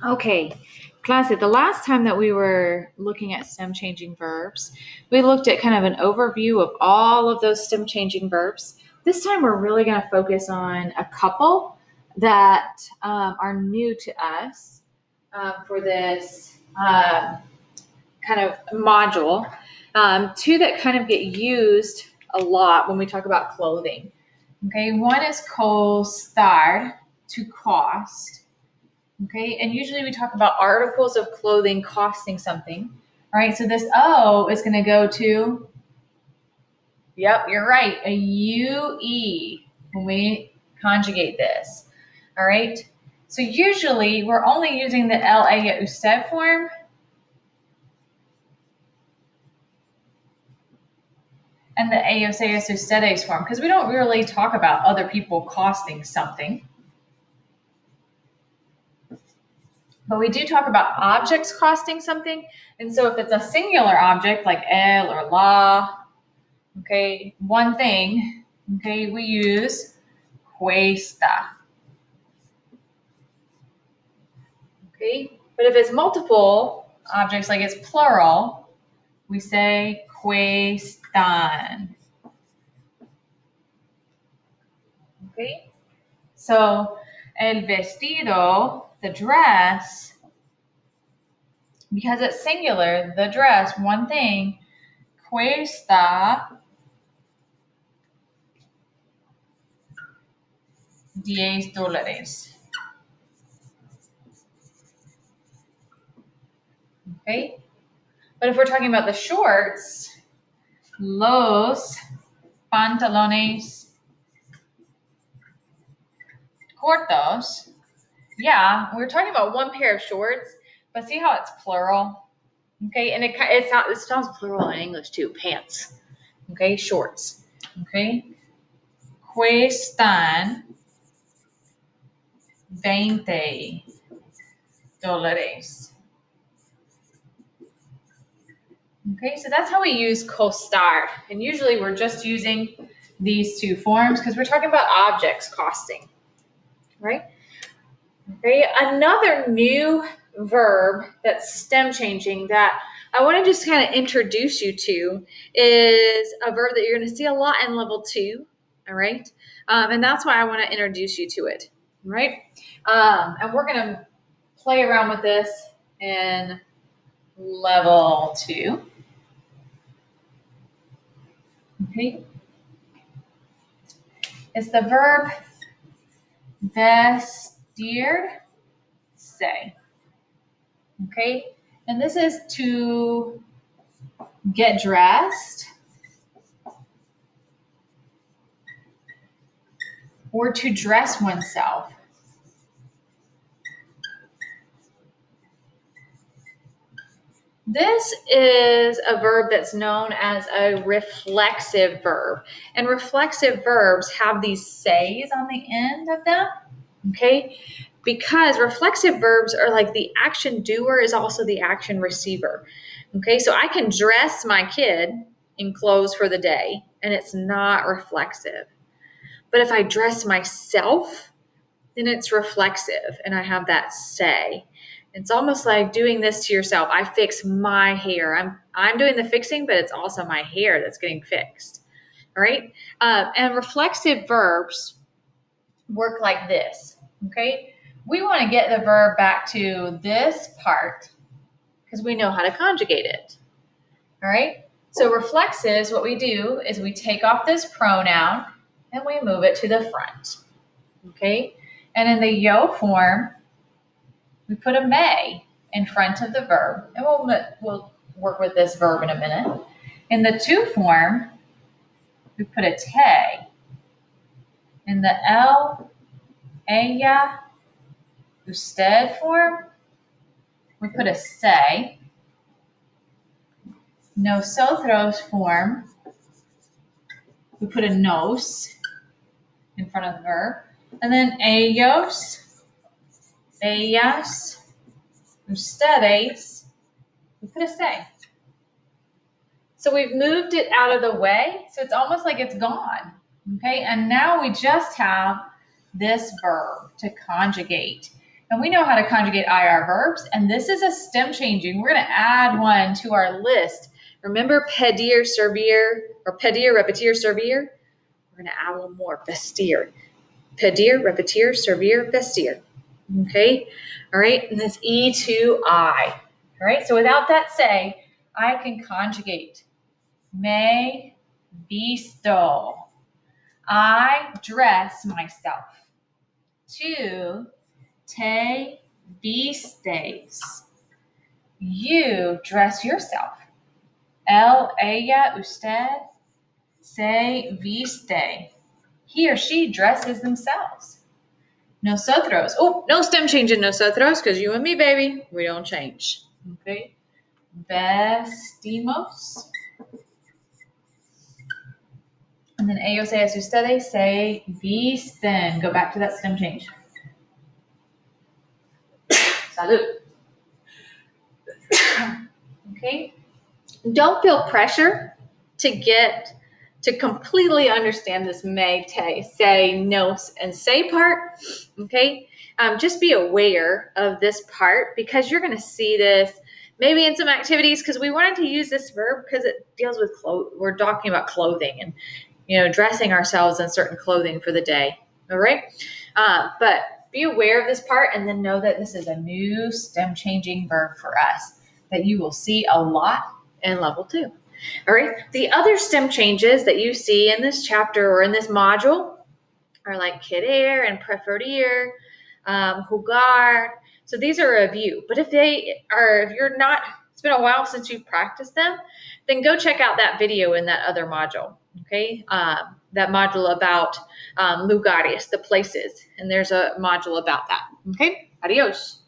Okay, class, the last time that we were looking at stem changing verbs, we looked at kind of an overview of all of those stem changing verbs. This time we're really going to focus on a couple that are new to us for this kind of module. Two that kind of get used a lot when we talk about clothing. Okay, one is costar, to cost. Okay, and usually we talk about articles of clothing costing something. All right, so this O is going to go to, yep, you're right, a UE when we conjugate this. All right, so usually we're only using the LA usted form and the ellos ustedes form because we don't really talk about other people costing something. But we do talk about objects costing something. And so if it's a singular object like el or la, okay, one thing, okay, we use cuesta. Okay, but if it's multiple objects, like it's plural, we say cuestan. Okay, so el vestido, the dress, because it's singular, the dress, one thing, cuesta $10. Okay, but if we're talking about the shorts, los pantalones cortos. Yeah, we're talking about one pair of shorts, but see how it's plural? Okay, and it sounds plural in English too, pants. Okay, shorts. Okay, cuestan $20. Okay, so that's how we use costar. And usually we're just using these two forms because we're talking about objects costing, right? Okay, another new verb that's stem changing that I want to just kind of introduce you to is a verb that you're going to see a lot in level 2. All right, and that's why I want to introduce you to it. All right, and we're going to play around with this in level 2. Okay, it's the verb vestirse. Okay, and this is to get dressed or to dress oneself. This is a verb that's known as a reflexive verb. And reflexive verbs have these says on the end of them, okay? Because reflexive verbs are like the action doer is also the action receiver, okay? So I can dress my kid in clothes for the day, and it's not reflexive. But if I dress myself, then it's reflexive, and I have that say. It's almost like doing this to yourself. I fix my hair. I'm doing the fixing, but it's also my hair that's getting fixed. All right. And reflexive verbs work like this. Okay. We want to get the verb back to this part because we know how to conjugate it. All right. So reflexives, what we do is we take off this pronoun and we move it to the front. Okay. And in the yo form, we put a may in front of the verb, and we'll work with this verb in a minute. In the to form, we put a te. In the ella, usted form, we put a se. Nosotros form, we put a nos in front of the verb. And then ellos, ellas, ustedes, we put a se. So we've moved it out of the way, so it's almost like it's gone, okay? And now we just have this verb to conjugate. And we know how to conjugate IR verbs, and this is a stem changing. We're going to add one to our list. Remember pedir, servir, or pedir, repetir, servir? We're going to add one more, vestir. Pedir, repetir, servir, vestir. Okay? All right, and that's E to I. All right, so without that say, I can conjugate. Me visto. I dress myself. Tú te vistes. You dress yourself. Él, ella, usted se viste. He or she dresses themselves. Nosotros. Oh, no stem change in nosotros because you and me, baby, we don't change. Okay. Vestimos. And then ellos, ellas, ustedes se visten. Go back to that stem change. Salud. Okay. Don't feel pressure to completely understand this may, te, say, no, and say part. Okay. Just be aware of this part because you're going to see this maybe in some activities because we wanted to use this verb because it deals with clothes. We're talking about clothing and, dressing ourselves in certain clothing for the day. All right. But be aware of this part and then know that this is a new stem changing verb for us that you will see a lot in level 2. All right. The other stem changes that you see in this chapter or in this module are like querer and preferir, jugar. So these are a view. But if you're not, it's been a while since you've practiced them, then go check out that video in that other module. Okay. That module about lugares, the places. And there's a module about that. Okay. Adios.